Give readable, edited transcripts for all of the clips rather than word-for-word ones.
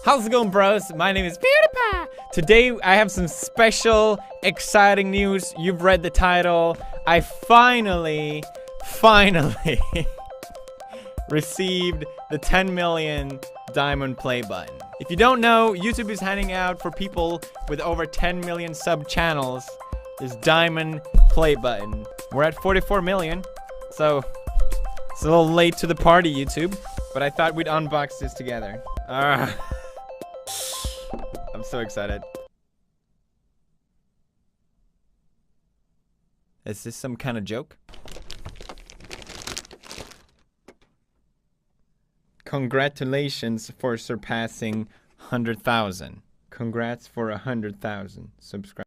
How's it going, bros? My name is PewDiePie. Today, I have some special, exciting news. You've read the title. I finally received the 10 million diamond play button. If you don't know, YouTube is handing out for people with over 10 million sub channels this diamond play button. We're at 44 million, so it's a little late to the party, YouTube, but I thought we'd unbox this together. I'm so excited. Is this some kind of joke? Congratulations for surpassing 100,000. Congrats for 100,000 subscribers.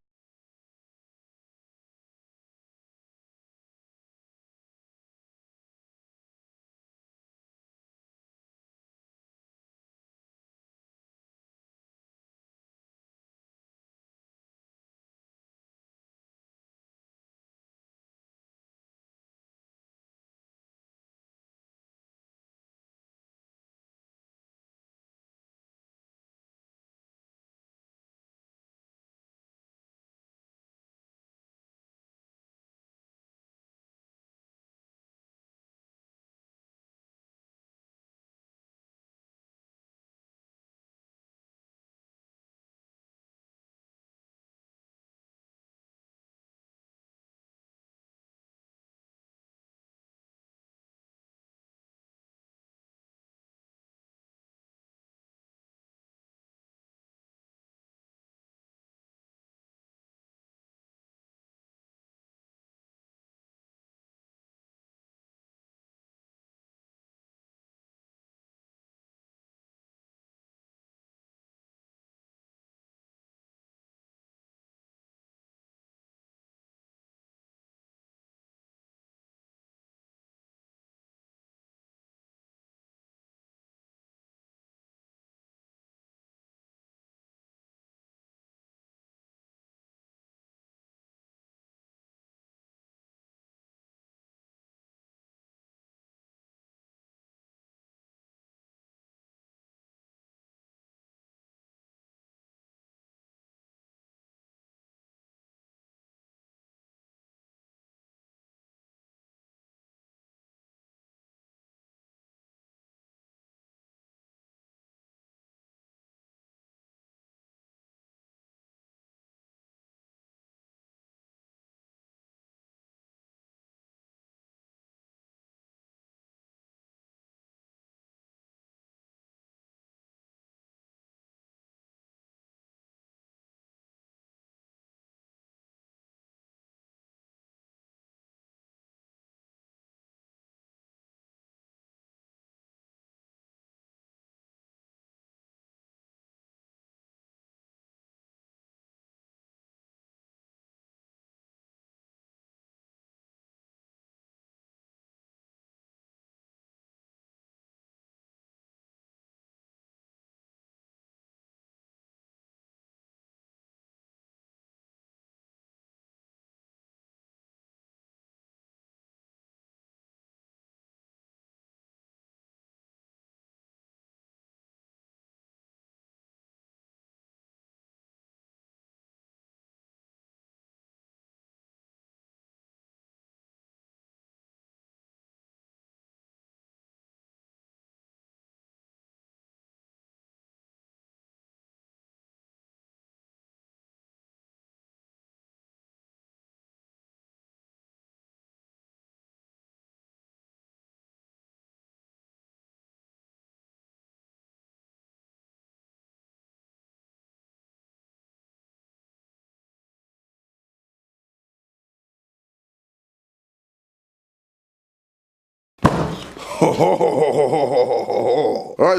Alright,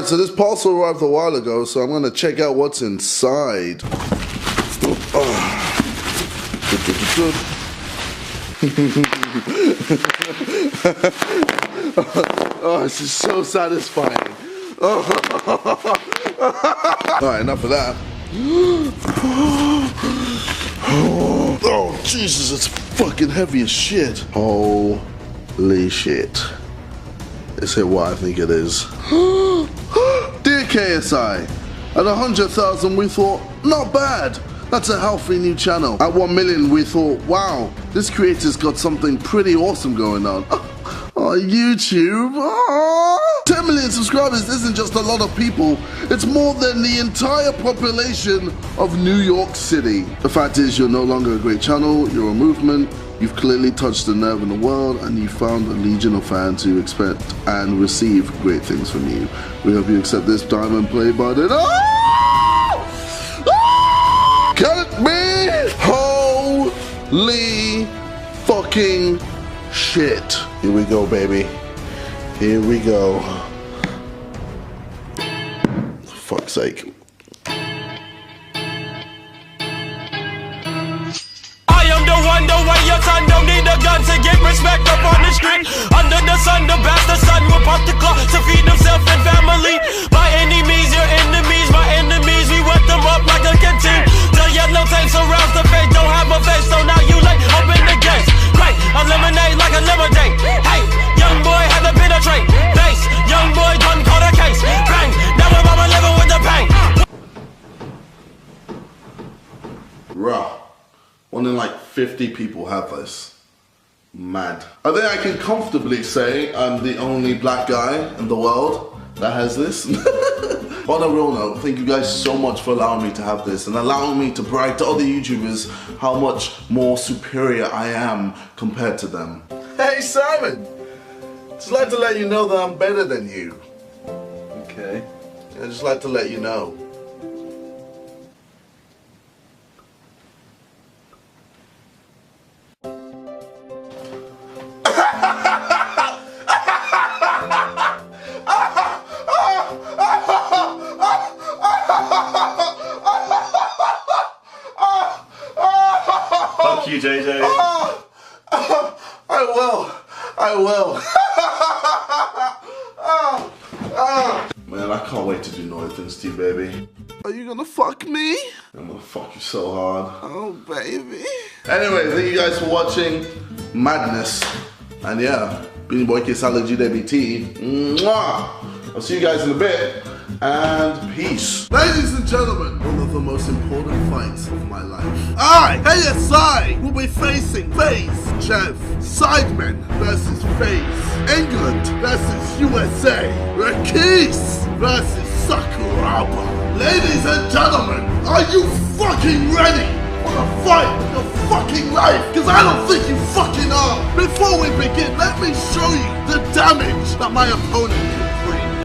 so this parcel arrived a while ago, so I'm gonna check out what's inside. Oh, this is so satisfying. Alright, enough of that. Oh, Jesus, it's fucking heavy as shit. Holy shit. Is it what I think it is? Dear KSI, At 100,000, we thought, not bad. That's a healthy new channel. At 1 million, we thought, wow, this creator's got something pretty awesome going on. Oh, YouTube. Oh. 10 million subscribers isn't just a lot of people. It's more than the entire population of New York City. The fact is, you're no longer a great channel. You're a movement. You've clearly touched a nerve in the world, and you found a legion of fans who expect and receive great things from you. We hope you accept this diamond play button. Oh! Oh! Cut me! Holy fucking shit. Here we go, baby. Here we go. For fuck's sake. The way your son don't need a gun to get respect up on the street. Under the sun, the bastard son will pop the clock to feed himself and family. By any means, your enemies, my enemies, we wet them up like a canteen. The yellow tape surrounds the face, don't have a face, so now you late, open the gates. Great, eliminate like a lemonade. Hey, young boy had to penetrate. Face, young boy done caught a case. Bang, now we're mama living with the pain. Raw. One in like 50 people have this. Mad. I think I can comfortably say I'm the only black guy in the world that has this. On a real note, thank you guys so much for allowing me to have this and allowing me to brag to other YouTubers how much more superior I am compared to them. Hey Simon! Just like to let you know that I'm better than you. Okay. I just like to let you know. Fuck you, JJ. I will. Man, I can't wait to do naughty things to you, baby. Are you gonna fuck me? I'm gonna fuck you so hard. Oh, baby. Anyway, thank you guys for watching Madness. And yeah, Beanie Boy Kiss Allergy DBT. Mwah! I'll see you guys in a bit. And peace. Ladies and gentlemen, one of the most important fights of my life. I, KSI, will be facing FaZe Jeff, Sidemen versus FaZe, England versus USA, Rakis versus Sakuraba. Ladies and gentlemen, are you fucking ready for a fight of your fucking life? Because I don't think you fucking are. Before we begin, let me show you the damage that my opponent did.